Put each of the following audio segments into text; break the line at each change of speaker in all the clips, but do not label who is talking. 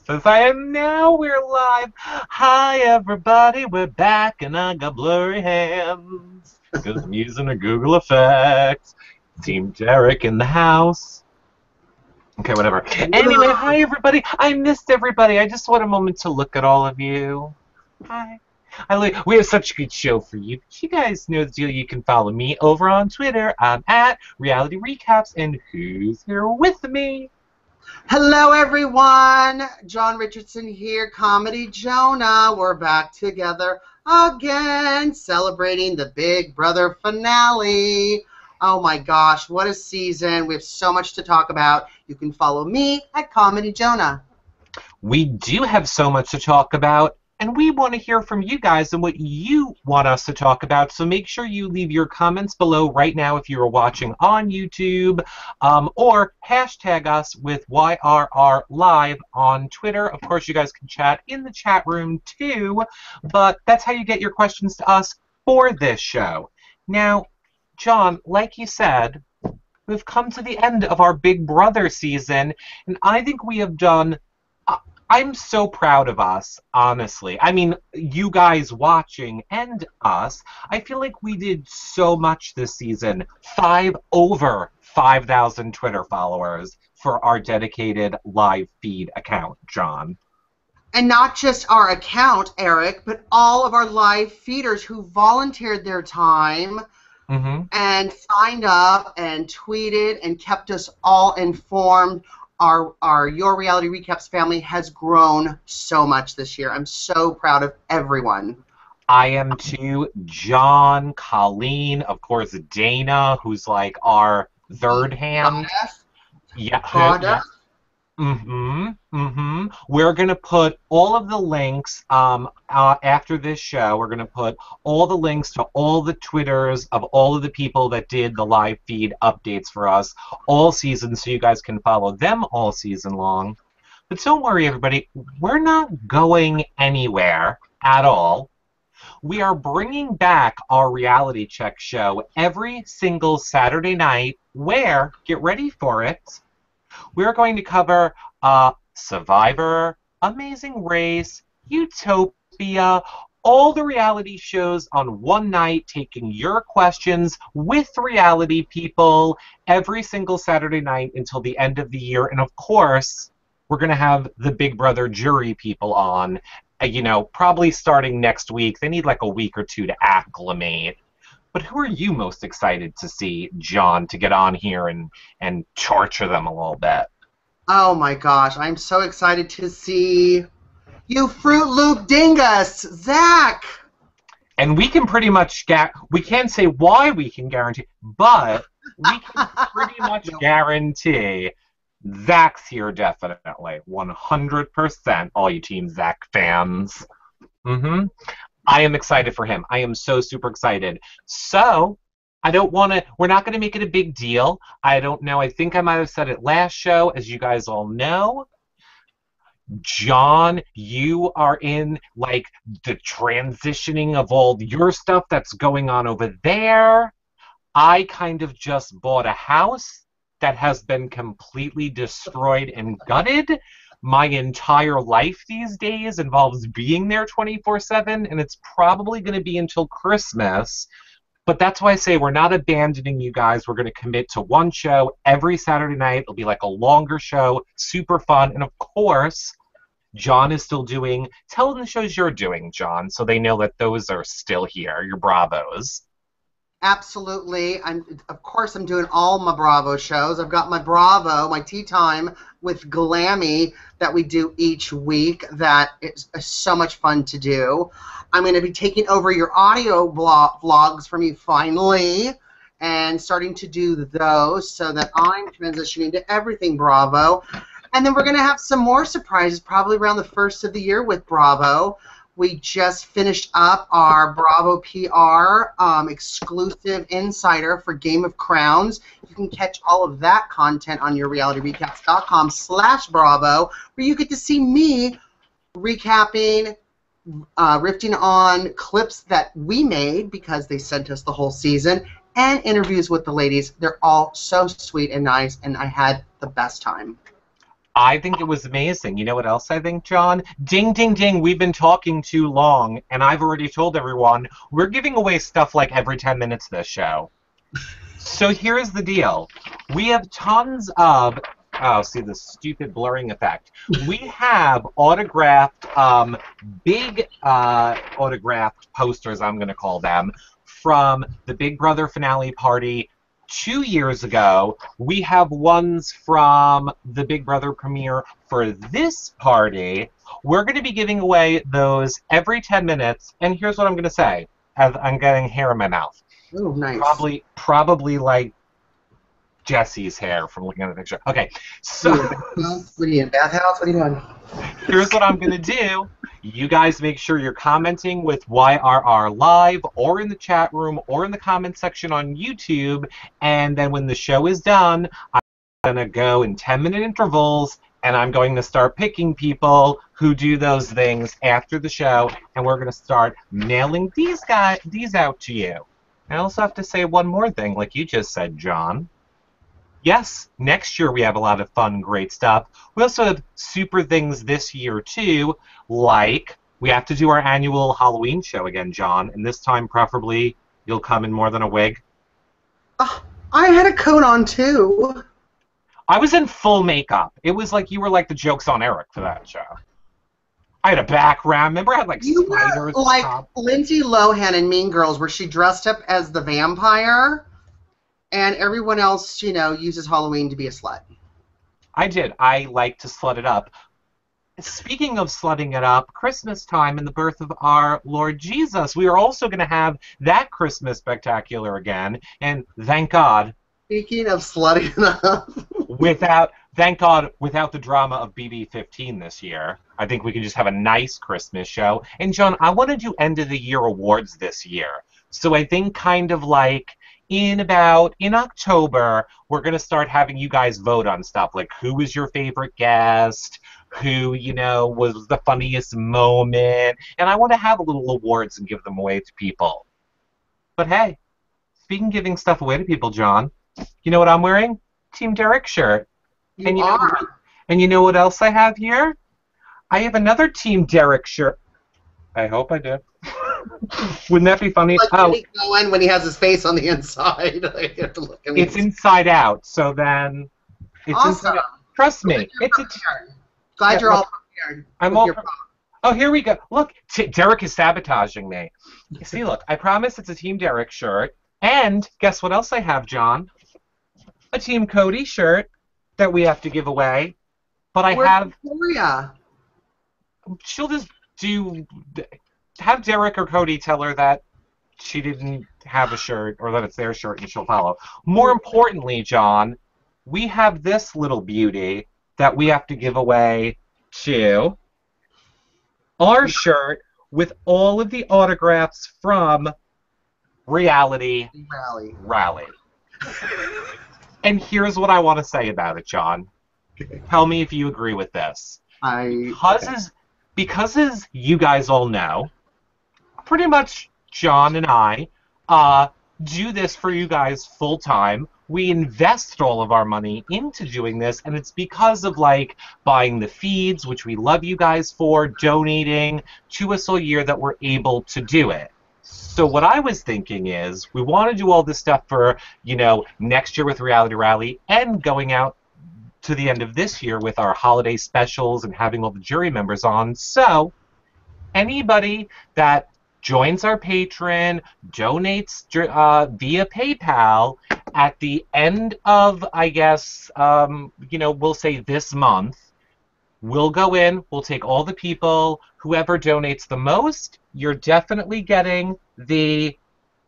Says I am now, we're live. Hi everybody, we're back and I got blurry hands. Cause I'm using a Google effects. Team Derek in the house. Okay, whatever. Anyway, hi everybody. I missed everybody. I just want a moment to look at all of you. Hi. We have such a good show for you. You guys know the deal. You can follow me over on Twitter. I'm at Reality Recaps. And who's here with me?
Hello, everyone. John Richardson here, Comedy Jonah. We're back together again, celebrating the Big Brother finale. Oh my gosh, what a season. We have so much to talk about. You can follow me at Comedy Jonah.
We do have so much to talk about, and we want to hear from you guys and what you want us to talk about. So make sure you leave your comments below right now if you are watching on YouTube, or hashtag us with YRR Live on Twitter. Of course, you guys can chat in the chat room too, but that's how you get your questions to us for this show. Now, John, like you said, we've come to the end of our Big Brother season, and I think we have done I'm so proud of us, honestly. I mean, you guys watching and us. I feel like we did so much this season. Over 5,000 Twitter followers for our dedicated live feed account, John.
And not just our account, Eric, but all of our live feeders who volunteered their time and signed up and tweeted and kept us all informed. Our Your Reality Recaps family has grown so much this year. I'm so proud of everyone.
I am too. John, Colleen, of course, Dana, who's like our third hand. Yeah. We're going to put all of the links after this show. We're going to put all the links to all the Twitters of all of the people that did the live feed updates for us all season so you guys can follow them all season long. But don't worry, everybody. We're not going anywhere at all. We are bringing back our reality check show every single Saturday night where, get ready for it, we're going to cover Survivor, Amazing Race, Utopia, all the reality shows on one night, taking your questions with reality people every single Saturday night until the end of the year. And of course, we're going to have the Big Brother jury people on, probably starting next week. They need like a week or two to acclimate. But who are you most excited to see, John, to get on here and torture them a little bit?
Oh my gosh, I'm so excited to see you Fruit Loop Dingus, Zach!
And we can pretty much we can't say why we can guarantee, but we can pretty much guarantee Zach's here definitely. 100%, all you Team Zach fans. I am excited for him. I am so super excited. So, we're not going to make it a big deal. I don't know. I think I might have said it last show, as you guys all know. John, you are in, like, the transitioning of all your stuff that's going on over there. I kind of just bought a house that has been completely destroyed and gutted. My entire life these days involves being there 24/7, and it's probably going to be until Christmas. But that's why I say we're not abandoning you guys. We're going to commit to one show every Saturday night. It'll be like a longer show, super fun. And of course, John is still tell them the shows you're doing, John, so they know that those are still here, your Bravos.
Absolutely. Of course, I'm doing all my Bravo shows. I've got my Bravo, my Tea Time with Glammy that we do each week. That is so much fun to do. I'm going to be taking over your audio vlogs from you finally and starting to do those so that I'm transitioning to everything Bravo. And then we're going to have some more surprises probably around the first of the year with Bravo. We just finished up our Bravo PR exclusive insider for Game of Crowns. You can catch all of that content on yourrealityrecaps.com/Bravo, where you get to see me recapping, riffing on clips that we made because they sent us the whole season, and interviews with the ladies. They're all so sweet and nice, and I had the best time.
I think it was amazing. You know what else I think, John? Ding, ding, ding. We've been talking too long, and I've already told everyone we're giving away stuff like every 10 minutes this show. So here's the deal. We have tons of. Oh, see the stupid blurring effect. We have autographed, big autographed posters, I'm going to call them, from the Big Brother finale party 2 years ago. We have ones from the Big Brother premiere for this party. We're going to be giving away those every 10 minutes, and here's what I'm going to say. As I'm getting hair in my mouth.
Oh, nice.
Probably like Jesse's hair from looking at the picture. Okay, so
What are you in, bathhouse? What are you doing?
here's what I'm going to do. You guys make sure you're commenting with YRR Live or in the chat room or in the comment section on YouTube, and then when the show is done, I'm going to go in 10-minute intervals, and I'm going to start picking people who do those things after the show, and we're going to start mailing these out to you. I also have to say one more thing, like you just said, John. Yes, next year we have a lot of fun, great stuff. We also have super things this year, too, like we have to do our annual Halloween show again, John, and this time, preferably, you'll come in more than a wig.
I had a coat on, too.
I was in full makeup. It was like you were like the Jokes on Eric for that show. I had a background. Remember I had like
You
spiders
were like
top?
Lindsay Lohan in Mean Girls, where she dressed up as the vampire, and everyone else, uses Halloween to be a slut.
I did. I like to slut it up. Speaking of slutting it up, Christmas time and the birth of our Lord Jesus. We are also going to have that Christmas spectacular again, and thank God.
Speaking of slutting it up.
Without the drama of BB15 this year. I think we can just have a nice Christmas show. And John, I want to do end of the year awards this year. So I think kind of like in October, we're going to start having you guys vote on stuff like who was your favorite guest, who, was the funniest moment. And I want to have a little awards and give them away to people. But hey, speaking of giving stuff away to people, John, you know what I'm wearing? Team Derek shirt.
You are.
And you know what else I have here? I have another Team Derek shirt. I hope I do. Wouldn't that be funny?
Like when he has his face on the inside. You have to look at me.
It's inside out, so then it's
awesome.
Inside out. Trust me.
Glad you're all prepared.
I'm all Oh, here we go. Look, Derek is sabotaging me. See, look, I promise it's a Team Derek shirt. And guess what else I have, John? A Team Cody shirt that we have to give away. But I have
Victoria.
She'll just have Derek or Cody tell her that she didn't have a shirt or that it's their shirt and she'll follow. More importantly, John, we have this little beauty that we have to give away to our shirt with all of the autographs from Reality Rally. And here's what I want to say about it, John. Tell me if you agree with this. Because as you guys all know, pretty much John and I do this for you guys full time. We invest all of our money into doing this, and it's because of like buying the feeds, which we love you guys for, donating to us all year that we're able to do it. So what I was thinking is we want to do all this stuff for, next year with Reality Rally and going out to the end of this year with our holiday specials and having all the jury members on. So anybody that joins our Patreon, donates via PayPal at the end of, I guess, we'll say this month, we'll go in, we'll take all the people, whoever donates the most, you're definitely getting the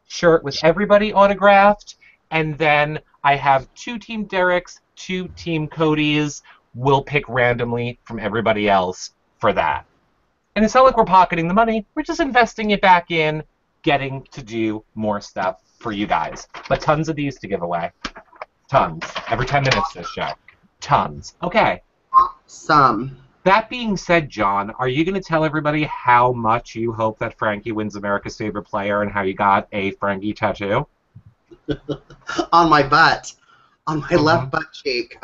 shirt with everybody autographed, and then I have 2 Team Derek's, 2 Team Cody's. We'll pick randomly from everybody else for that. And it's not like we're pocketing the money, we're just investing it back in, getting to do more stuff for you guys. But tons of these to give away. Tons. Every 10 minutes this show. Tons. Okay.
Some.
That being said, John, are you going to tell everybody how much you hope that Frankie wins America's Favorite Player and how you got a Frankie tattoo?
On my butt. On my left butt cheek.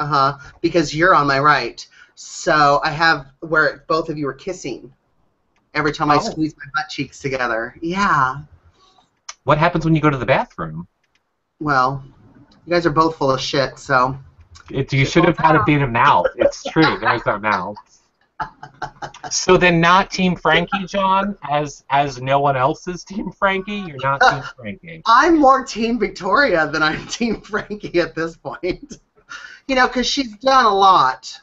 Because you're on my right. So I have where both of you are kissing every time I
Oh.
squeeze my butt cheeks together. Yeah.
What happens when you go to the bathroom?
Well, you guys are both full of shit, so
You
shit
should
goes
have had it
down.
be a mouth. It's true. There's our mouth. So then, not Team Frankie, John, as no one else is Team Frankie. You're not Team Frankie.
I'm more Team Victoria than I'm Team Frankie at this point. Because she's done a lot.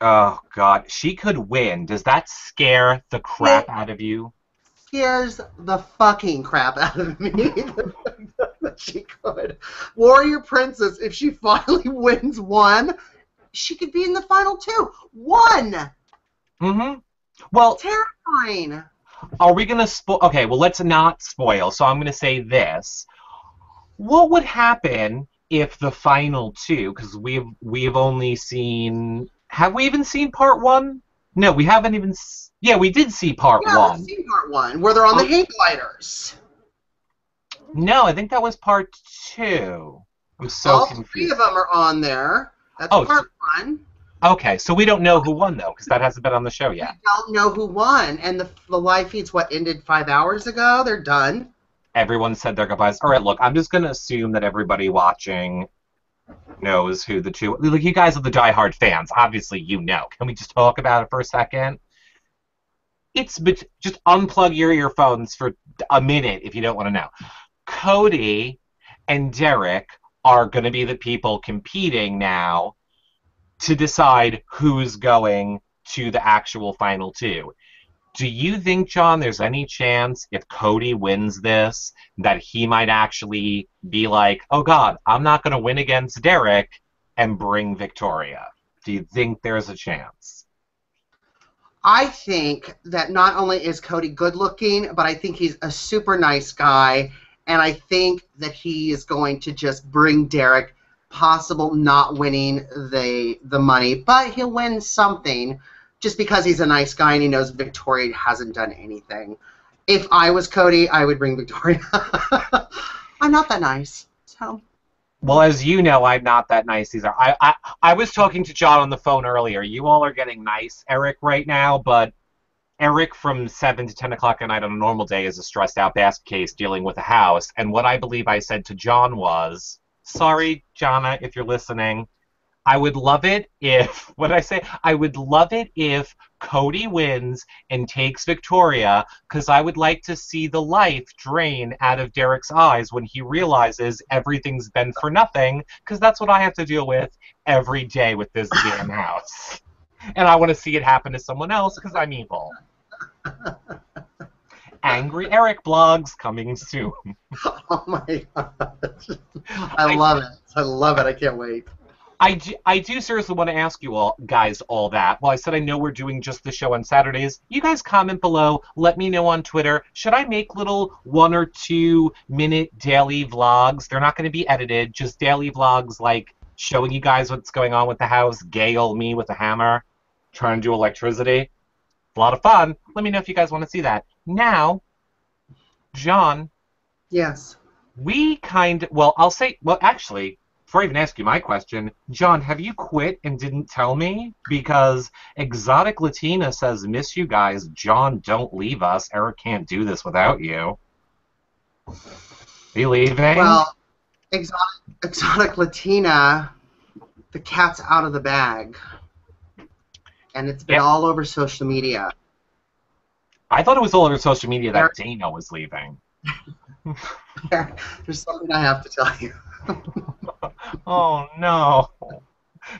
Oh God, she could win. Does that scare the crap out of you?
Scares the fucking crap out of me that she could. Warrior Princess, if she finally wins one, she could be in the final two. One!
Mm-hmm. Well,
Terrifying.
are we gonna spoil? Okay, well, let's not spoil. So I'm gonna say this. What would happen if the final two? Because we've only seen. Have we even seen part one? No, we haven't even. Yeah, we did see part
Yeah,
one.
we've seen part one, where they're on the hang gliders.
No, I think that was part two. I'm so
All
confused.
three of them are on there. That's part one.
Okay, so we don't know who won though, because that hasn't been on the show yet.
We don't know who won, and the live feeds ended 5 hours ago. They're done.
Everyone said their goodbyes. All right, look, I'm just gonna assume that everybody watching knows who the two. Like, you guys are the diehard fans. Obviously, you know. Can we just talk about it for a second? Just unplug your earphones for a minute if you don't want to know. Cody and Derek are going to be the people competing now to decide who's going to the actual final two. Do you think, John, there's any chance if Cody wins this that he might actually be like, oh God, I'm not going to win against Derek and bring Victoria? Do you think there's a chance?
I think that not only is Cody good looking, but I think he's a super nice guy, and I think that he is going to just bring Derek, possible not winning the money, but he'll win something just because he's a nice guy and he knows Victoria hasn't done anything. If I was Cody, I would bring Victoria. I'm not that nice, so...
Well, as you know, I'm not that nice either. I was talking to John on the phone earlier. You all are getting nice, Eric, right now, but Eric from 7 to 10 o'clock at night on a normal day is a stressed-out basket case dealing with a house. And what I believe I said to John was, sorry, Jonna, if you're listening, I would love it if, what did I say? I would love it if Cody wins and takes Victoria, because I would like to see the life drain out of Derek's eyes when he realizes everything's been for nothing, because that's what I have to deal with every day with this damn house. And I want to see it happen to someone else, because I'm evil. Angry Eric blogs coming soon.
Oh my gosh. I love it. I love it. I can't wait.
I do seriously want to ask you all guys all that. Well, I said I know we're doing just the show on Saturdays. You guys comment below. Let me know on Twitter. Should I make little 1 or 2 minute daily vlogs? They're not going to be edited. Just daily vlogs like showing you guys what's going on with the house. Gay old me with a hammer trying to do electricity. It's a lot of fun. Let me know if you guys want to see that. Now, John.
Yes.
Actually, before I even ask you my question, John, have you quit and didn't tell me? Because Exotic Latina says, miss you guys. John, don't leave us. Eric can't do this without you. Are you leaving?
Well, Exotic Latina, the cat's out of the bag. And it's been all over social media.
I thought it was all over social media that Dana was leaving.
There's something I have to tell you.
Oh, no.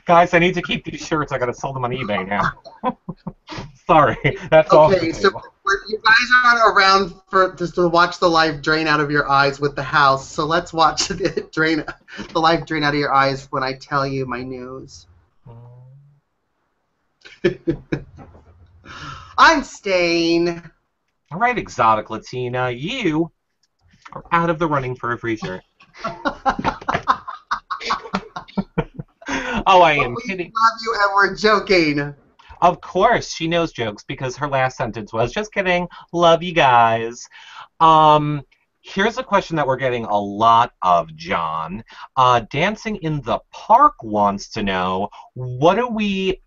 Guys, I need to keep these shirts. I gotta sell them on eBay now. Sorry, that's all.
Okay, so you guys aren't around just to watch the life drain out of your eyes with the house, so let's watch the life drain out of your eyes when I tell you my news. I'm staying.
All right, Exotic Latina, you are out of the running for a free shirt. Oh, I am kidding.
We love you and we're joking.
Of course, she knows jokes because her last sentence was, just kidding, love you guys. Here's a question that we're getting a lot of, John. Dancing in the Park wants to know, what do we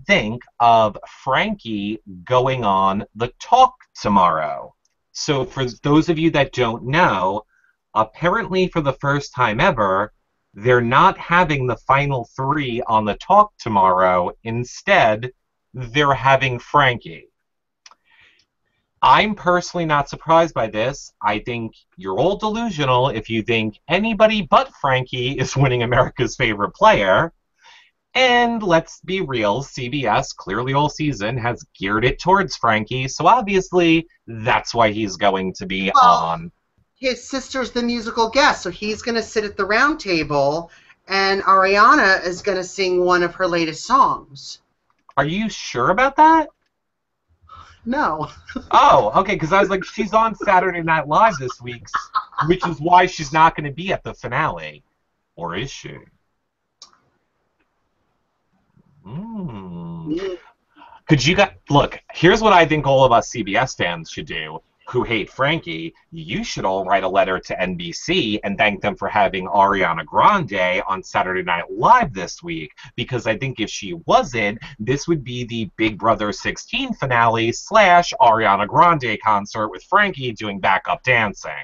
think of Frankie going on the talk tomorrow? So for those of you that don't know, apparently for the first time ever, they're not having the final three on the talk tomorrow. Instead, they're having Frankie. I'm personally not surprised by this. I think you're all delusional if you think anybody but Frankie is winning America's favorite player. And let's be real, CBS clearly all season has geared it towards Frankie, so obviously that's why he's going to be on.
His sister's the musical guest, so he's going to sit at the round table, and Ariana is going to sing one of her latest songs.
Are you sure about that?
No.
Oh, okay, because I was like, she's on Saturday Night Live this week, which is why she's not going to be at the finale. Or is she? Could you look, here's what I think all of us CBS fans should do who hate Frankie. You should all write a letter to NBC and thank them for having Ariana Grande on Saturday Night Live this week, because I think if she wasn't, this would be the Big Brother 16 finale / Ariana Grande concert with Frankie doing backup dancing.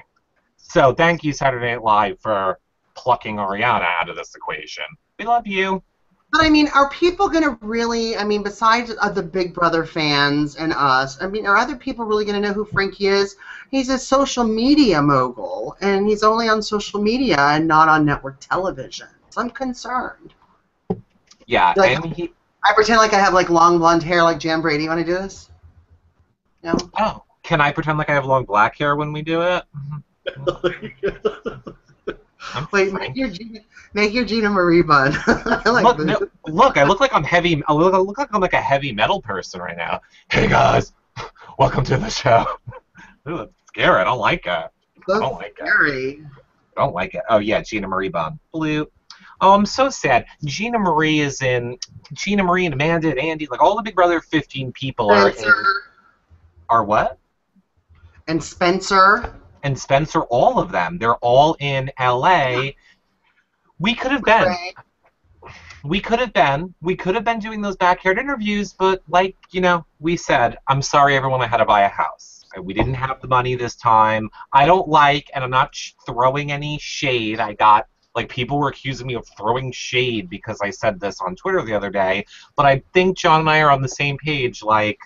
So thank you, Saturday Night Live, for plucking Ariana out of this equation. We love you.
But, I mean, are people going to really, I mean, besides the Big Brother fans and us, I mean, are other people really going to know who Frankie is? He's a social media mogul, and he's only on social media and not on network television. So I'm concerned.
Yeah,
like,
and
I pretend like I have, like, long blonde hair like Jan Brady. You want to do this? No?
Oh, can I pretend like I have long black hair when we do it?
Wait, make your Gina Marie bun. I like
look, I look like I'm heavy. I look like I'm like a heavy metal person right now. Hey guys, welcome to the show. Ooh, that's scary. I don't like it. I don't like it. I don't like it. Oh yeah, Gina Marie bun. Blue. Oh, I'm so sad. Gina Marie and Amanda and Andy, like all the Big Brother 15 people are in. Are what?
And Spencer.
And Spencer, all of them. They're all in LA. We could have been. We could have been doing those backyard interviews, but like, you know, we said, I'm sorry everyone, I had to buy a house. We didn't have the money this time. I don't like, and I'm not throwing any shade. I got, like, people were accusing me of throwing shade because I said this on Twitter the other day, but I think John and I are on the same page, like,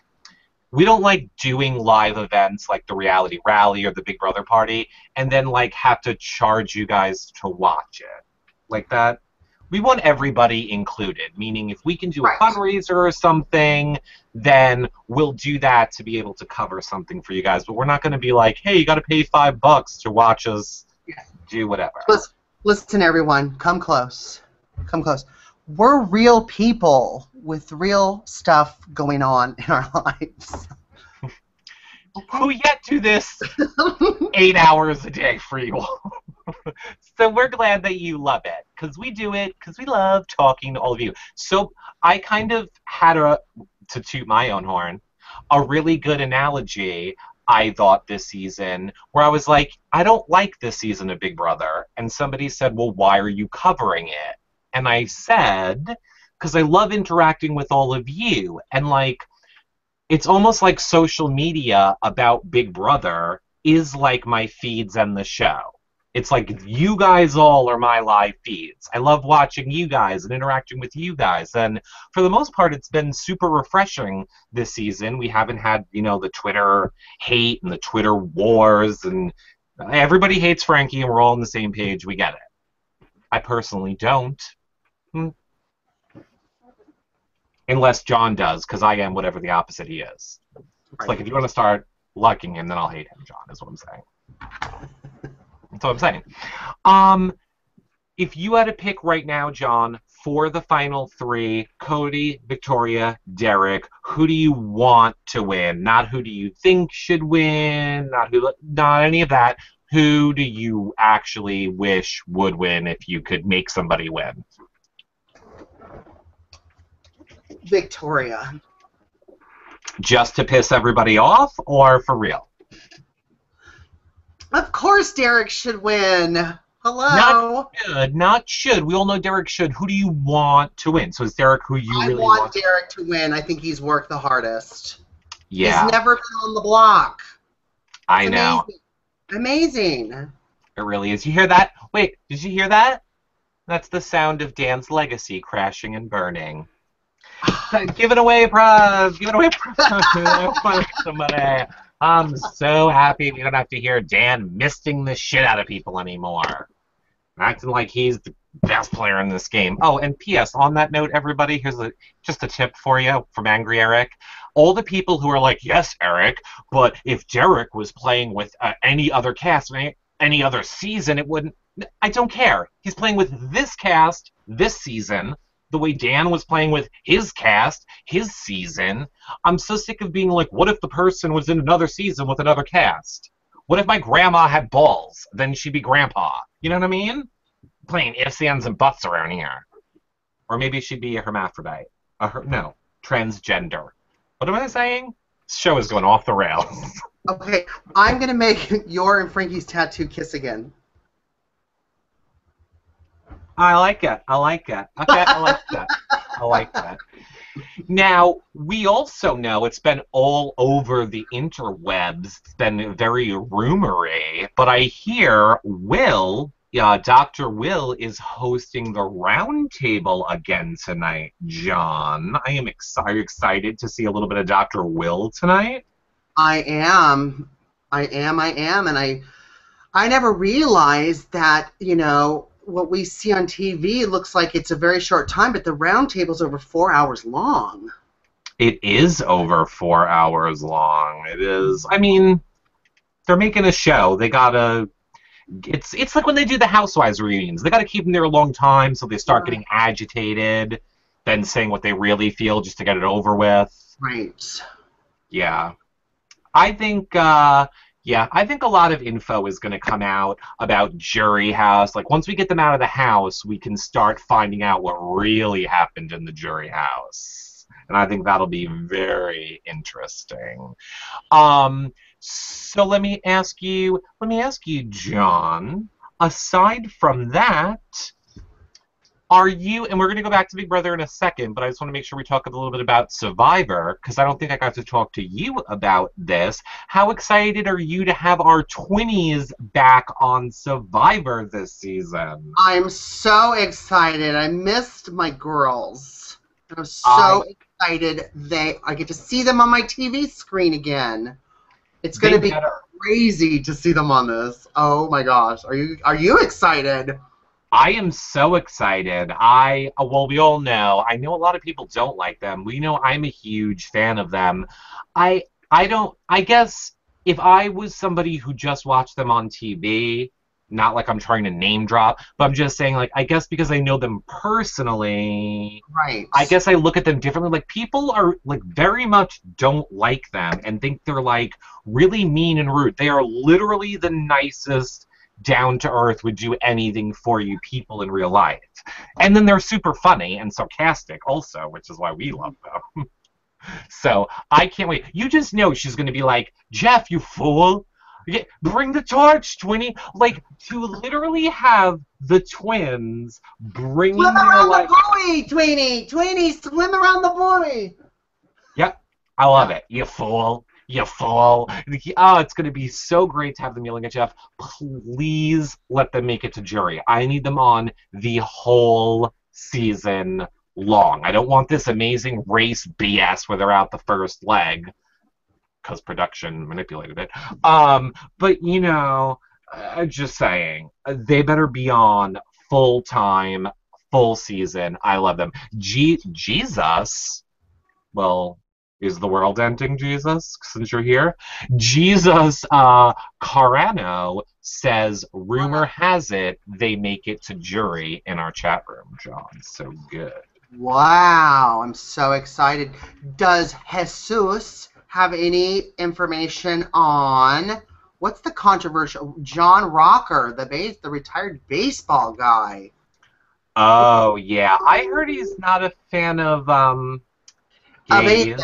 we don't like doing live events like the Reality Rally or the Big Brother Party and then like have to charge you guys to watch it. Like that. We want everybody included, meaning if we can do a fundraiser or something, then we'll do that to be able to cover something for you guys. But we're not going to be like, hey, you got to pay $5 to watch us do whatever.
Listen, everyone, come close. Come close. We're real people with real stuff going on in our lives.
Okay. Who yet do this 8 hours a day for you all. So we're glad that you love it, because we do it, because we love talking to all of you. So I kind of had to toot my own horn, a really good analogy, I thought, this season, where I was like, I don't like this season of Big Brother. And somebody said, well, why are you covering it? And I said, because I love interacting with all of you. And, like, it's almost like social media about Big Brother is like my feeds and the show. It's like you guys all are my live feeds. I love watching you guys and interacting with you guys. And for the most part, it's been super refreshing this season. We haven't had, you know, the Twitter hate and the Twitter wars. And everybody hates Frankie and we're all on the same page. We get it. I personally don't. Unless John does, because I am whatever the opposite he is. It's like if you want to start liking him, then I'll hate him, John, is what I'm saying. That's what I'm saying. If you had to pick right now, John, for the final three, Cody, Victoria, Derek, who do you want to win? Not who do you think should win, not any of that. Who do you actually wish would win if you could make somebody win?
Victoria.
Just to piss everybody off, or for real?
Of course Derek should win.
Not
Hello.
should, not should. We all know Derek should. Who do you want to win? So is Derek who you
I
really
want
want?
Derek to win. I think he's worked the hardest. He's
Yeah,
never been on the block. It's
I know.
amazing. Amazing.
It really is. You hear that? Wait, did you hear that? That's the sound of Dan's legacy crashing and burning. Give it away, bruh. Give it away, bruh. Somebody. I'm so happy we don't have to hear Dan misting the shit out of people anymore. Acting like he's the best player in this game. Oh, and P.S. On that note, everybody, here's just a tip for you from Angry Eric. All the people who are like, yes, Eric, but if Derek was playing with any other cast, any other season, it wouldn't. I don't care. He's playing with this cast this season, the way Dan was playing with his cast his season. I'm so sick of being like, what if the person was in another season with another cast? What if my grandma had balls? Then she'd be grandpa. You know what I mean? Playing ifs, ands, and buts around here. Or maybe she'd be a hermaphrodite. No, transgender. What am I saying? This show is going off the rails.
Okay, I'm going to make your and Frankie's tattoo kiss again.
I like it. I like it. Okay, I like that. I like that. Now, we also know it's been all over the interwebs. It's been very rumory, but I hear Dr. Will is hosting the roundtable again tonight, John. I am excited to see a little bit of Dr. Will tonight.
I am, and I never realized that, what we see on TV looks like it's a very short time, but the roundtable's over 4 hours long.
It is over 4 hours long. It is. I mean, they're making a show. They gotta. It's like when they do the Housewives reunions. They gotta keep them there a long time, so they start getting agitated, then saying what they really feel just to get it over with.
Right.
Yeah. I think a lot of info is going to come out about Jury House. Like, once we get them out of the house, we can start finding out what really happened in the Jury House. And I think that'll be very interesting. So let me ask you, John, aside from that, are you, and we're going to go back to Big Brother in a second, but I just want to make sure we talk a little bit about Survivor, because I don't think I got to talk to you about this. How excited are you to have our twinnies back on Survivor this season?
I'm so excited. I missed my girls. I'm so excited I get to see them on my TV screen again. It's going to be crazy to see them on this. Oh my gosh. Are you excited?
I am so excited. Well, we all know. I know a lot of people don't like them. We know I'm a huge fan of them. I guess if I was somebody who just watched them on TV, not like I'm trying to name drop, but I'm just saying, like, I guess because I know them personally,
right.
I guess I look at them differently. Like, people are, like, very much don't like them and think they're, like, really mean and rude. They are literally the nicest, down-to-earth, would do anything for you people in real life. And then they're super funny and sarcastic also, which is why we love them. So I can't wait. You just know she's going to be like, Jeff, you fool. Bring the torch, Twinnie. Like, to literally have the twins bringing
swim
their,
around
like...
the buoy, Twinnie. Twinnie, swim around the buoy.
Yep. I love it. You fool. You fool. Oh, it's going to be so great to have them yelling at Jeff. Please let them make it to Jury. I need them on the whole season long. I don't want this amazing race BS where they're out the first leg, because production manipulated it. But, I'm just saying, they better be on full-time, full season. I love them. Jesus, well... Is the world ending, Jesus, since you're here? Jesus Carano says, rumor has it they make it to Jury in our chat room, John. So good.
Wow, I'm so excited. Does Jesus have any information on, what's the controversial, John Rocker, the retired baseball guy?
Oh, yeah. I heard he's not a fan of gays.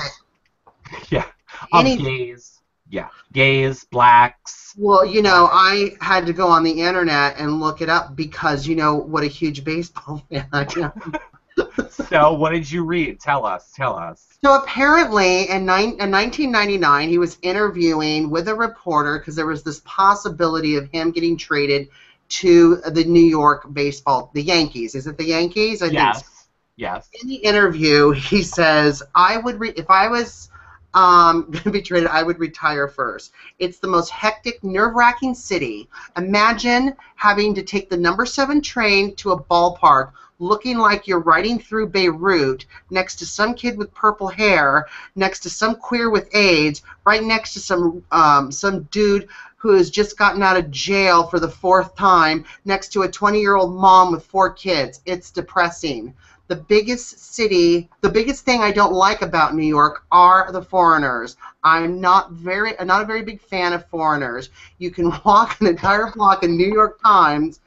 Yeah, of gays. Yeah, gays, blacks.
Well, I had to go on the internet and look it up because what a huge baseball fan I am.
So, what did you read? Tell us. Tell us.
So apparently, in 1999, he was interviewing with a reporter because there was this possibility of him getting traded to the New York baseball, the Yankees. Is it the Yankees? I think so.
Yes. Yes.
In the interview, he says, if I was going to be traded, I would retire first. It's the most hectic, nerve-wracking city. Imagine having to take the number 7 train to a ballpark looking like you're riding through Beirut next to some kid with purple hair, next to some queer with AIDS, right next to some dude who has just gotten out of jail for the 4th time, next to a 20-year-old mom with 4 kids. It's depressing. The biggest thing I don't like about New York are the foreigners. I'm not a very big fan of foreigners. You can walk an entire block in New York Times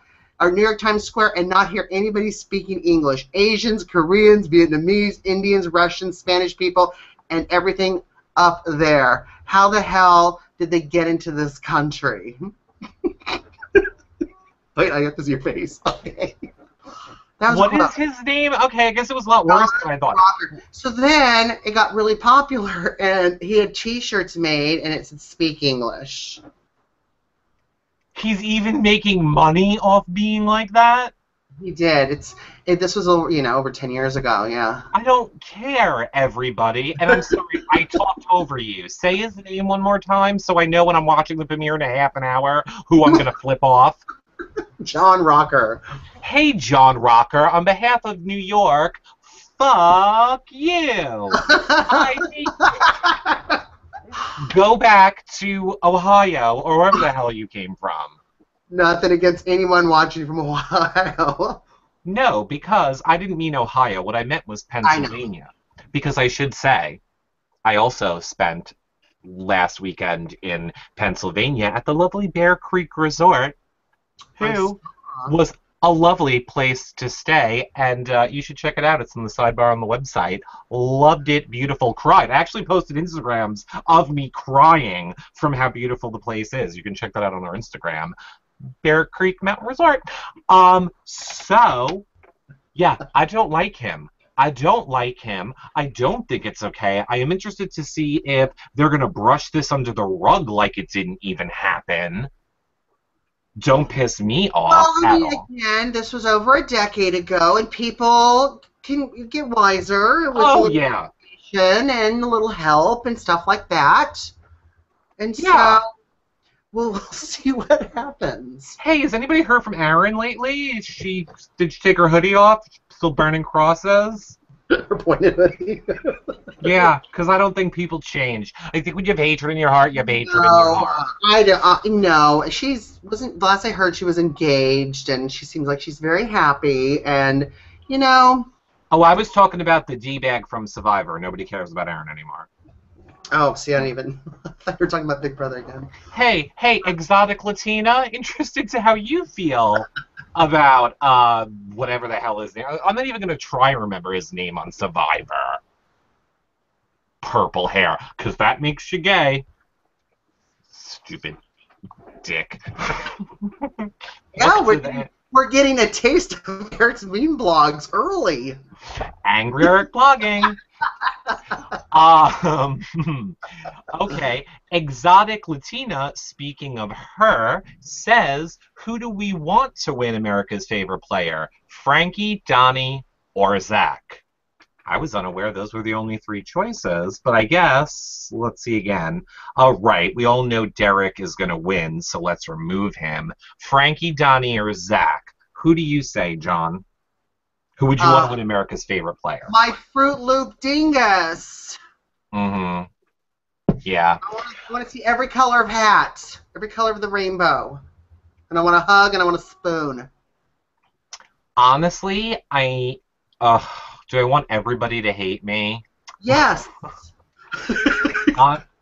Square and not hear anybody speaking English. Asians, Koreans, Vietnamese, Indians, Russians, Spanish people, and everything up there. How the hell did they get into this country? Wait, I have to see your face. Okay.
What is his name? Okay, I guess it was a lot worse than I thought.
So then it got really popular, and he had T-shirts made, and it said "Speak English."
He's even making money off being like that?
He did. This was over 10 years ago. Yeah.
I don't care, everybody, and I'm sorry I talked over you. Say his name one more time so I know when I'm watching the premiere in a half an hour who I'm gonna flip off.
John Rocker.
Hey, John Rocker, on behalf of New York, fuck you. Go back to Ohio, or wherever the hell you came from.
Nothing against anyone watching from Ohio.
No, because I didn't mean Ohio. What I meant was Pennsylvania. Because I should say, I also spent last weekend in Pennsylvania at the lovely Bear Creek Resort, who was a lovely place to stay, and you should check it out. It's in the sidebar on the website. Loved it, beautiful, cried. I actually posted Instagrams of me crying from how beautiful the place is. You can check that out on our Instagram, Bear Creek Mountain Resort. So, yeah, I don't like him. I don't think it's okay. I am interested to see if they're going to brush this under the rug like it didn't even happen. Don't piss me off at all.
Again, this was over a decade ago, and people can get wiser with and a little help and stuff like that. And so we'll see what happens.
Hey, has anybody heard from Erin lately? Did she take her hoodie off? Still burning crosses?
Her pointed hoodie.
Yeah, because I don't think people change. I think when you have hatred in your heart, you have hatred in your heart.
I don't. No, wasn't. Last I heard, she was engaged, and she seems like she's very happy. And
Oh, I was talking about the D-bag from Survivor. Nobody cares about Erin anymore.
Oh, see, I don't even. I thought you were talking about Big Brother again.
Hey, exotic Latina. Interested to how you feel about whatever the hell his name. I'm not even gonna try and remember his name on Survivor. Purple hair, because that makes you gay. Stupid dick.
Yeah, we're getting a taste of Eric's meme blogs early.
Angry Eric blogging. Okay, exotic Latina, speaking of her, says, who do we want to win America's favorite player? Frankie, Donnie, or Zach? I was unaware those were the only 3 choices, but I guess, let's see again. Right, we all know Derek is going to win, so let's remove him. Frankie, Donnie, or Zach? Who do you say, John? Who would you want to win America's favorite player?
My Fruit Loop dingus.
Mm-hmm. Yeah.
I want to see every color of hat, every color of the rainbow. And I want to hug and I want to spoon.
Honestly, do I want everybody to hate me?
Yes.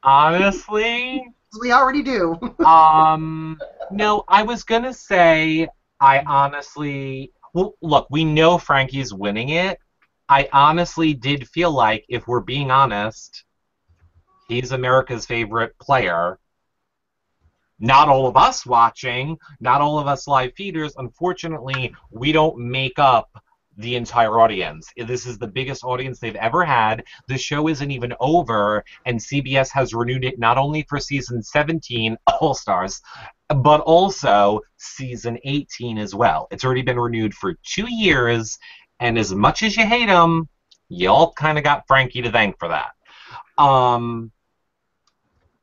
Honestly?
We already do.
No, I was going to say I honestly... Well, look, we know Frankie's winning it. I honestly did feel like, if we're being honest, He's America's favorite player. Not all of us watching, not all of us live feeders. Unfortunately, we don't make up the entire audience. This is the biggest audience they've ever had. The show isn't even over, and CBS has renewed it not only for season 17, All Stars, but also season 18 as well. It's already been renewed for 2 years, and as much as you hate them, y'all kind of got Frankie to thank for that.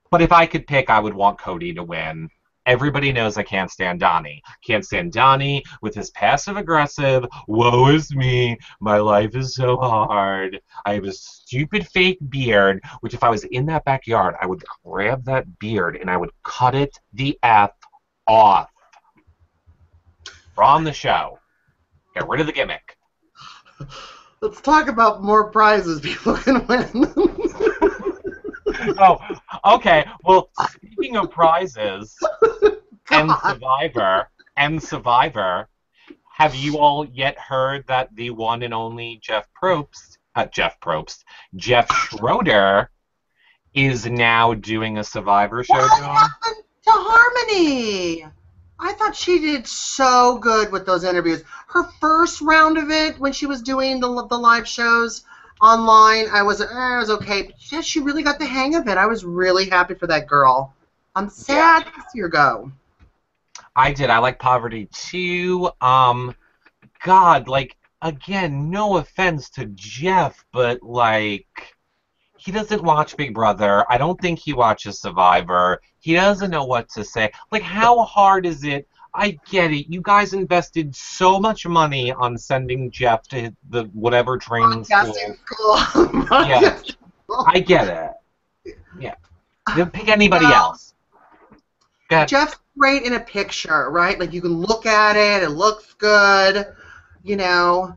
But if I could pick, I would want Cody to win. Everybody knows I can't stand Donnie. Can't stand Donnie with his passive-aggressive, woe is me, my life is so hard. I have a stupid fake beard, which if I was in that backyard, I would grab that beard and I would cut it the F off. From the show. Get rid of the gimmick.
Let's talk about more prizes people can win.
Oh, okay. Well, speaking of prizes and Survivor, have you all yet heard that the one and only Jeff Schroeder is now doing a Survivor show?
What happened to Harmony? I thought she did so good with those interviews. Her first round of it, when she was doing the live shows online, I was okay. But yeah, she really got the hang of it. I was really happy for that girl. I'm sad to see her go.
I did. I like Poverty too. God, like, again, no offense to Jeff, but like, he doesn't watch Big Brother. I don't think he watches Survivor. He doesn't know what to say. Like, how hard is it? I get it. You guys invested so much money on sending Jeff to the whatever training school. Yeah, I get it. Yeah. Pick anybody else. Go ahead.
Jeff's great in a picture, right? Like, you can look at it. It looks good. You know,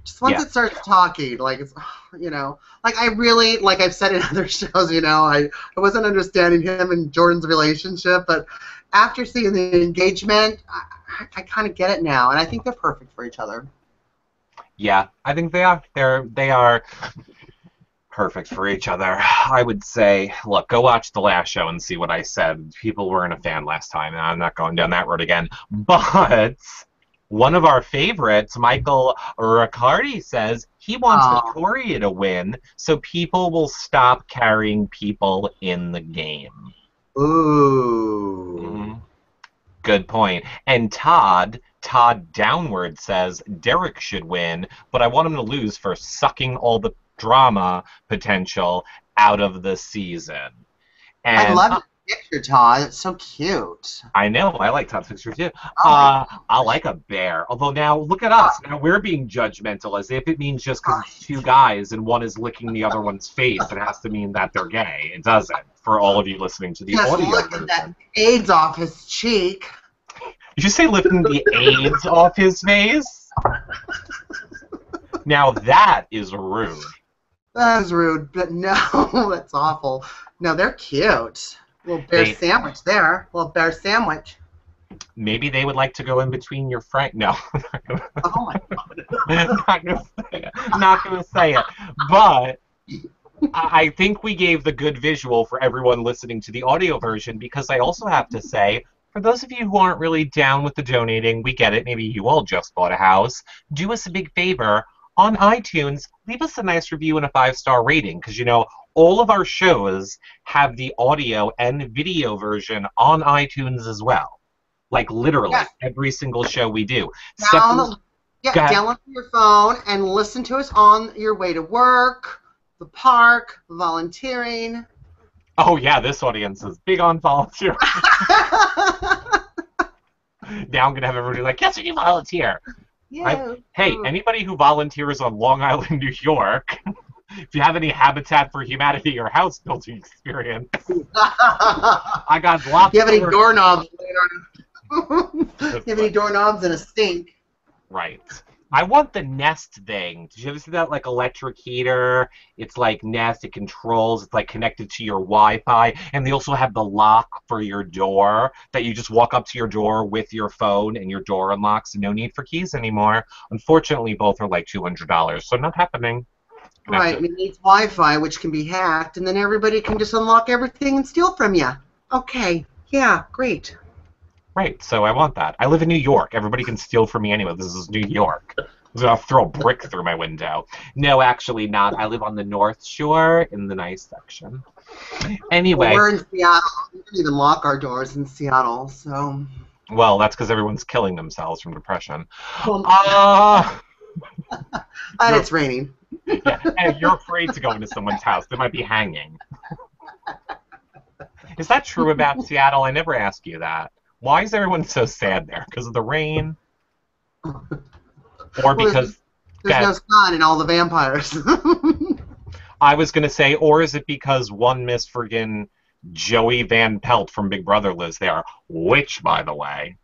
just once it starts talking, like, it's, you know, like, I really, like I've said in other shows, you know, I wasn't understanding him and Jordan's relationship, but after seeing the engagement, I kind of get it now, and I think they're perfect for each other.
Yeah, I think they are. They are perfect for each other. I would say, look, go watch the last show and see what I said. People weren't a fan last time, and I'm not going down that road again. But one of our favorites, Michael Riccardi, says he wants Victoria to win so people will stop carrying people in the game.
Ooh.
Mm-hmm. Good point. And Todd Downward says Derek should win, but I want him to lose for sucking all the drama potential out of the season. And
I love the picture, Todd. It's so cute.
I know. I like Todd's picture too. I like a bear. Although now, look at us. Now we're being judgmental as if it means just because it's two guys and one is licking the other one's face, it has to mean that they're gay. It doesn't. For all of you listening to the audio
look
version.
at that AIDS off his cheek.
Did you say lifting the AIDS off his face? Now that is rude.
That is rude, but no, that's awful. No, they're cute. Little bear sandwich there. Little bear sandwich.
Maybe they would like to go in between your friend. No.
Oh my God.
Not gonna say it. But I think we gave the good visual for everyone listening to the audio version, because I also have to say, for those of you who aren't really down with the donating, we get it. Maybe you all just bought a house. Do us a big favor. On iTunes, leave us a nice review and a 5-star rating, because, you know, all of our shows have the audio and video version on iTunes as well. Like, literally, every single show we do.
Download your phone and listen to us on your way to work, the park, volunteering.
Oh, yeah, this audience is big on volunteering. Now I'm going to have everybody like, yes, you volunteer.
Yeah.
Hey, anybody who volunteers on Long Island, New York, if you have any Habitat for Humanity or house building experience, I got lots.
You have any doorknobs? You have any doorknobs and a stink?
Right. I want the Nest thing. Did you ever see that, like, electric heater? It's like Nest. It controls. It's like connected to your Wi-Fi, and they also have the lock for your door that you just walk up to your door with your phone, and your door unlocks. No need for keys anymore. Unfortunately, both are like $200, so not happening.
Right, and it needs Wi-Fi, which can be hacked, and then everybody can just unlock everything and steal from you. Okay, yeah, great.
Right, so I want that. I live in New York. Everybody can steal from me anyway. This is New York. I'm going to throw a brick through my window. No, actually not. I live on the North Shore in the nice section. Anyway.
Well, we're in Seattle. We don't even lock our doors in Seattle, so...
Well, that's because everyone's killing themselves from depression.
And it's raining.
Yeah, and if you're afraid to go into someone's house, they might be hanging. Is that true about Seattle? I never asked you that. Why is everyone so sad there? Because of the rain? Or because...
There's no sun in all the vampires.
I was going to say, or is it because one Miss friggin' Joey Van Pelt from Big Brother lives there? Which, by the way,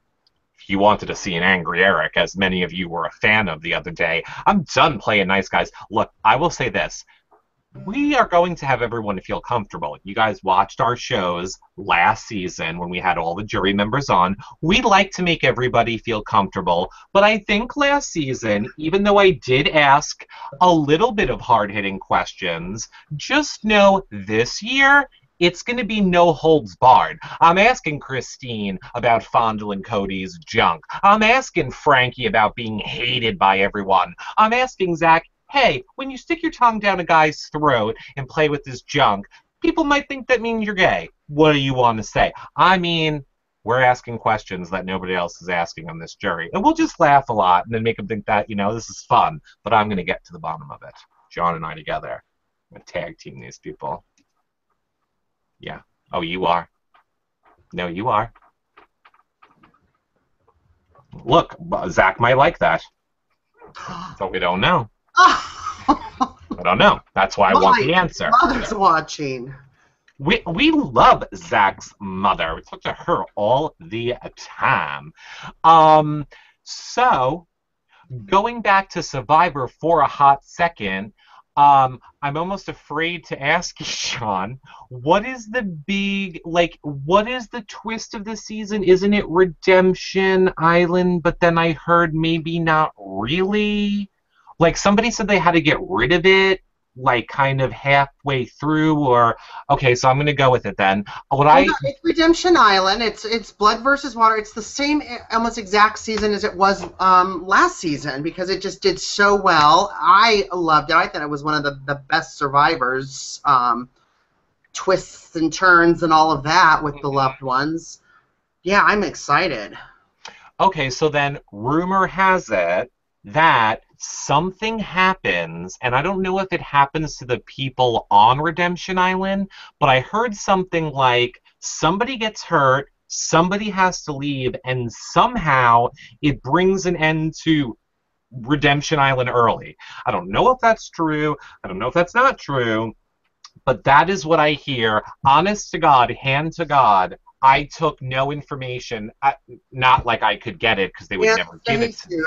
if you wanted to see an angry Eric, as many of you were a fan of the other day, I'm done playing nice guys. Look, I will say this. We are going to have everyone feel comfortable. You guys watched our shows last season when we had all the jury members on. We like to make everybody feel comfortable, but I think last season, even though I did ask a little bit of hard-hitting questions, just know this year, it's going to be no holds barred. I'm asking Christine about Fondle and Cody's junk. I'm asking Frankie about being hated by everyone. I'm asking Zach, hey, when you stick your tongue down a guy's throat and play with his junk, people might think that means you're gay. What do you want to say? I mean, we're asking questions that nobody else is asking on this jury. And we'll just laugh a lot and then make them think that, this is fun. But I'm going to get to the bottom of it. John and I together. I'm going to tag team these people. Yeah. Oh, you are. No, you are. Look, Zach might like that. So we don't know. I don't know. That's why I want the answer.
Mother's watching.
We love Zach's mother. We talk to her all the time. So, going back to Survivor for a hot second, I'm almost afraid to ask you, Sean, what is the twist of the season? Isn't it Redemption Island? But then I heard maybe not really. Like, somebody said they had to get rid of it, like, kind of halfway through, or... Okay, so I'm going to go with it, then.
It's Redemption Island. It's Blood versus Water. It's the same, almost exact season as it was last season, because it just did so well. I loved it. I thought it was one of the best Survivors. Twists and turns and all of that with the loved ones. Yeah, I'm excited.
Okay, so then, rumor has it that something happens, and I don't know if it happens to the people on Redemption Island, but I heard something like somebody gets hurt, somebody has to leave, and somehow it brings an end to Redemption Island early. I don't know if that's true. I don't know if that's not true, but that is what I hear. Honest to God, hand to God, I took no information, not like I could get it because they would never give it to me.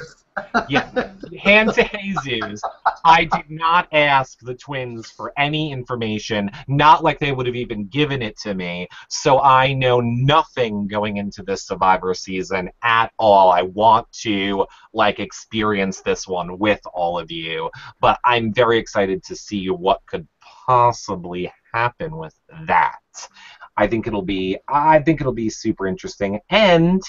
Yeah, hand to Jesus. I did not ask the twins for any information, not like they would have even given it to me, so I know nothing going into this Survivor season at all. I want to, experience this one with all of you, but I'm very excited to see what could possibly happen with that. I think it'll be super interesting, and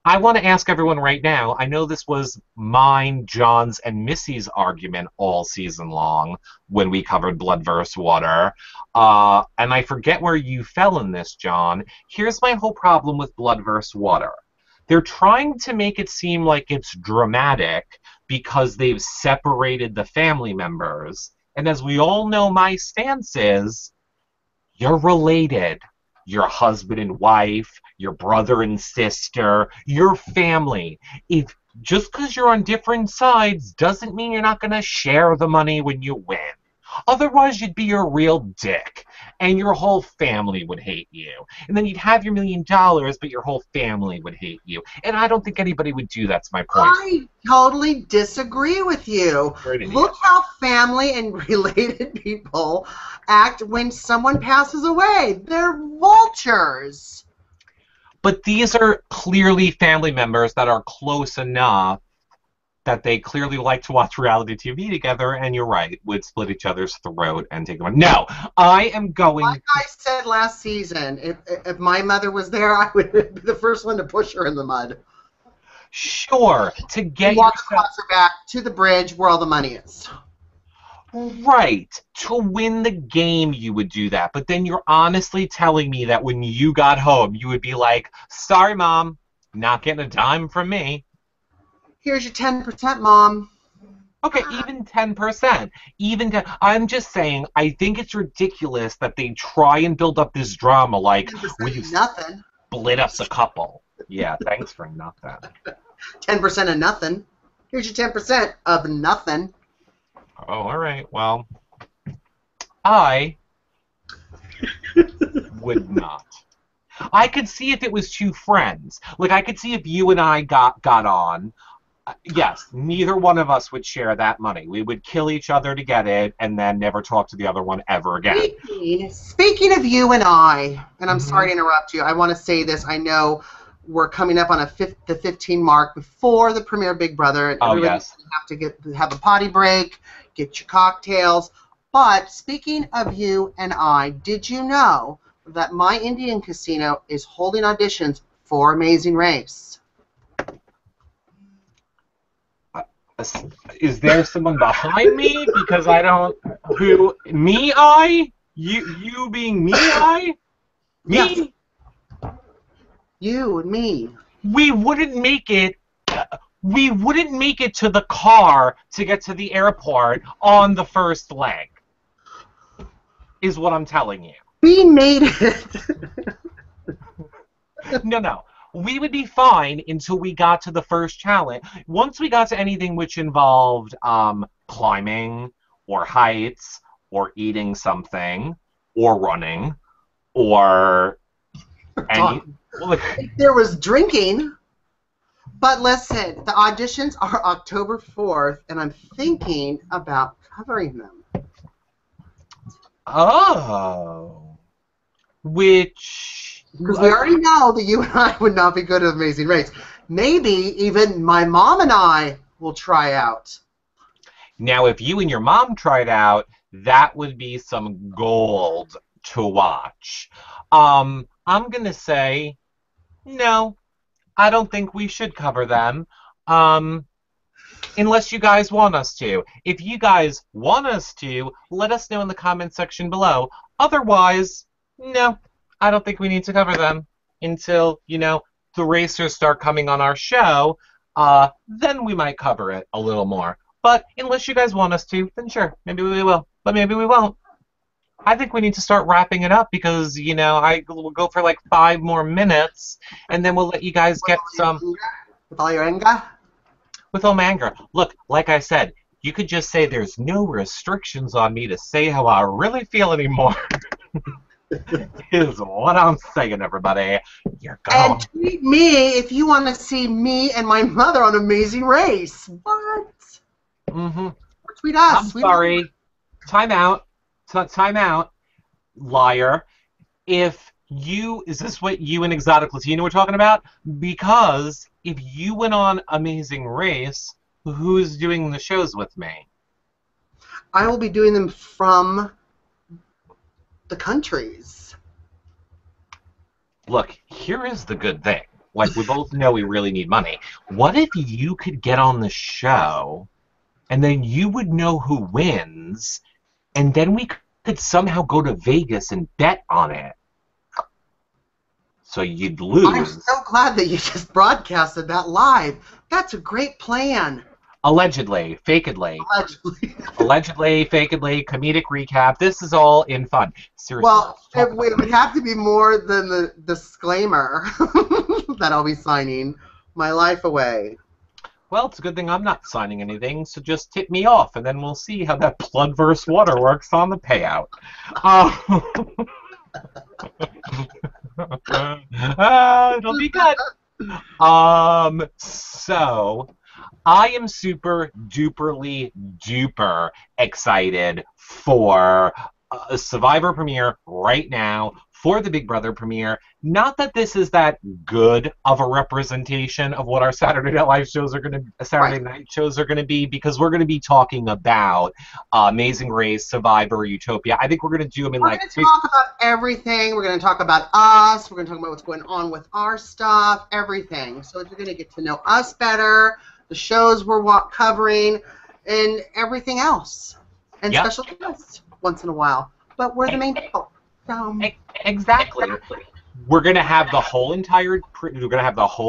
I want to ask everyone right now, I know this was mine, John's, and Missy's argument all season long when we covered Blood vs. Water, and I forget where you fell in this, John. Here's my whole problem with Blood vs. Water. They're trying to make it seem like it's dramatic because they've separated the family members, and as we all know, my stance is, you're related. Your husband and wife, your brother and sister, your family. If just because you're on different sides doesn't mean you're not going to share the money when you win. Otherwise, you'd be a real dick, and your whole family would hate you. And then you'd have your $1 million, but your whole family would hate you. And I don't think anybody would do that's my point.
I totally disagree with you. Look how family and related people act when someone passes away. They're vultures.
But these are clearly family members that are close enough that they clearly like to watch reality TV together, and you're right, would split each other's throat and take them on. No, I am going.
Like I said last season, if my mother was there, I would be the first one to push her in the mud.
Sure, to get
walk
yourself
across her back to the bridge where all the money is.
right. To win the game, you would do that. But then you're honestly telling me that when you got home, you would be like, sorry, Mom, not getting a dime from me.
Here's your 10%, Mom.
Okay, even 10%. Even 10. I'm just saying, I think it's ridiculous that they try and build up this drama like, we
nothing.
Split up the couple. Yeah, thanks for nothing.
10% of nothing. Here's your 10% of nothing.
Oh, all right. Well, I would not. I could see if it was two friends. Like, I could see if you and I got on. Yes, neither one of us would share that money. We would kill each other to get it and then never talk to the other one ever again.
Speaking of you and I, and I'm sorry to interrupt you, I want to say this. I know we're coming up on the 15 mark before the premiere of Big Brother. And
yes.
Have to have a potty break, get your cocktails. But speaking of you and I, did you know that My Indian Casino is holding auditions for Amazing Race?
Is there someone behind me? Because I don't. Who? Me? I? You being me? I? Me?
Yes. You and me.
We wouldn't make it. We wouldn't make it to the car to get to the airport on the first leg. Is what I'm telling you.
We made it.
No. We would be fine until we got to the first challenge. Once we got to anything which involved climbing or heights or eating something or running or any...
There was drinking. But listen, the auditions are October 4th, and I'm thinking about covering them.
Oh. Which...
Because we already know that you and I would not be good at Amazing Race. Maybe even my mom and I will try out.
Now, if you and your mom tried out, that would be some gold to watch. I'm going to say, no, I don't think we should cover them. Unless you guys want us to. If you guys want us to, let us know in the comment section below. Otherwise, no. I don't think we need to cover them until, the racers start coming on our show. Then we might cover it a little more. But unless you guys want us to, then sure, maybe we will. But maybe we won't. I think we need to start wrapping it up because, I will go for like 5 more minutes, and then we'll let you guys get some...
With all your anger?
With all my anger. Look, like I said, you could just say there's no restrictions on me to say how I really feel anymore. Is what I'm saying, everybody. You're going.
And tweet me if you want to see me and my mother on Amazing Race. What?
Mm-hmm.
Or tweet us.
I'm sorry. Time out. Time out. Liar. Is this what you and Exotic Latino were talking about? Because if you went on Amazing Race, who's doing the shows with me?
I will be doing them from the countries.
Look, here is the good thing. Like, we both know we really need money. What if you could get on the show, and then you would know who wins, and then we could somehow go to Vegas and bet on it? So you'd lose.
I'm so glad that you just broadcasted that live. That's a great plan.
Allegedly, fakedly. Allegedly, fakedly, comedic recap. This is all in fun. Seriously.
Well, it would have to be more than the disclaimer that I'll be signing my life away.
Well, it's a good thing I'm not signing anything, so just tip me off, and then we'll see how that blood versus water works on the payout. It'll be good. So... I am super duperly duper excited for a Survivor premiere right now for the Big Brother premiere. Not that this is that good of a representation of what our Saturday Night Live shows are going to, Saturday night shows are going to be, because we're going to be talking about Amazing Race, Survivor, Utopia. I think we're going to do them in
We're going to talk about everything. We're going to talk about us. We're going to talk about what's going on with our stuff, everything. So you're going to get to know us better, the shows we're covering, and everything else. And special guests once in a while. But we're the main people.
Exactly. We're going to have the whole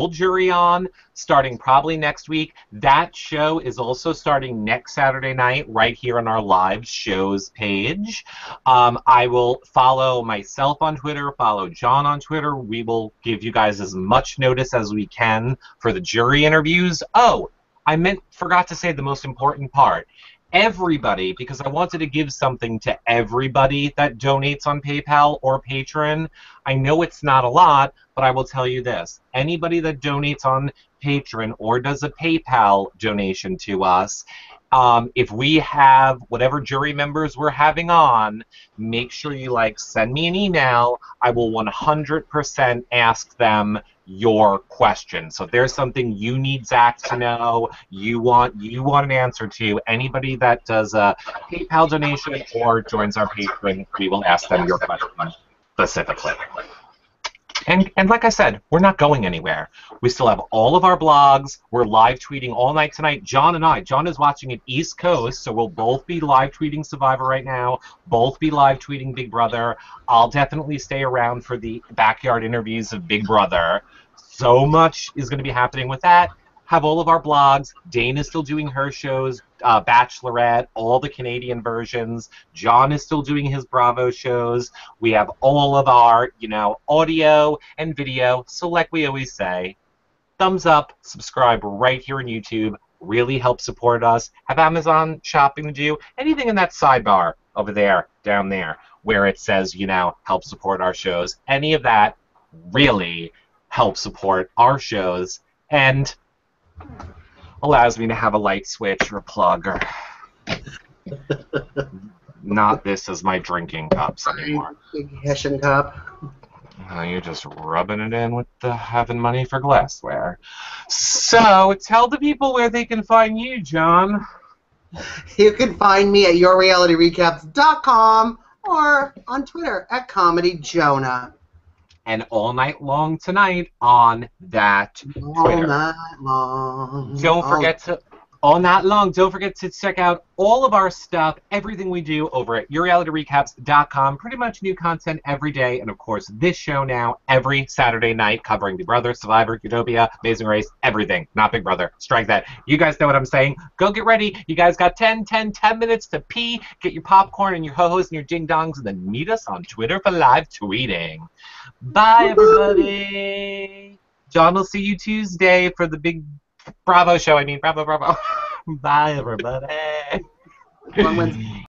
jury on starting probably next week. That show is also starting next Saturday night right here on our live shows page. I will follow myself on Twitter, follow John on Twitter. We will give you guys as much notice as we can for the jury interviews. Oh, forgot to say the most important part. Everybody, because I wanted to give something to everybody that donates on PayPal or Patreon. I know it's not a lot, but I will tell you this. Anybody that donates on Patreon or does a PayPal donation to us, if we have whatever jury members we're having on, make sure you send me an email. I will 100% ask them your question. So if there's something you need Zach to know, you want an answer to, anybody that does a PayPal donation or joins our Patreon, we will ask them your question specifically. And like I said, we're not going anywhere. We still have all of our blogs. We're live tweeting all night tonight. John is watching it East Coast, so we'll both be live tweeting Survivor right now, both be live tweeting Big Brother. I'll definitely stay around for the backyard interviews of Big Brother. So much is going to be happening with that. Have all of our blogs. Dane is still doing her shows, Bachelorette, all the Canadian versions. John is still doing his Bravo shows. We have all of our, audio and video. So like we always say, thumbs up, subscribe right here on YouTube. Really help support us. Have Amazon shopping to do. Anything in that sidebar over there, down there, where it says, help support our shows. Any of that really helps support our shows and allows me to have a light switch or a plug or not this as my drinking cups anymore.
Big Hessian cup.
You're just rubbing it in with the having money for glassware. So tell the people where they can find you, John.
You can find me at yourrealityrecaps.com or on Twitter at ComedyJonah.
And all night long tonight on that Twitter.
All night long.
Don't forget to check out all of our stuff, everything we do over at yourrealityrecaps.com. Pretty much new content every day. And, of course, this show now every Saturday night covering Big Brother, Survivor, Utopia, Amazing Race, everything. Not Big Brother. Strike that. You guys know what I'm saying. Go get ready. You guys got 10 minutes to pee. Get your popcorn and your ho-hos and your ding-dongs, and then meet us on Twitter for live tweeting. Bye, everybody. John will see you Tuesday for the big Bravo show. Bravo. Bye, everybody.
On Wednesday.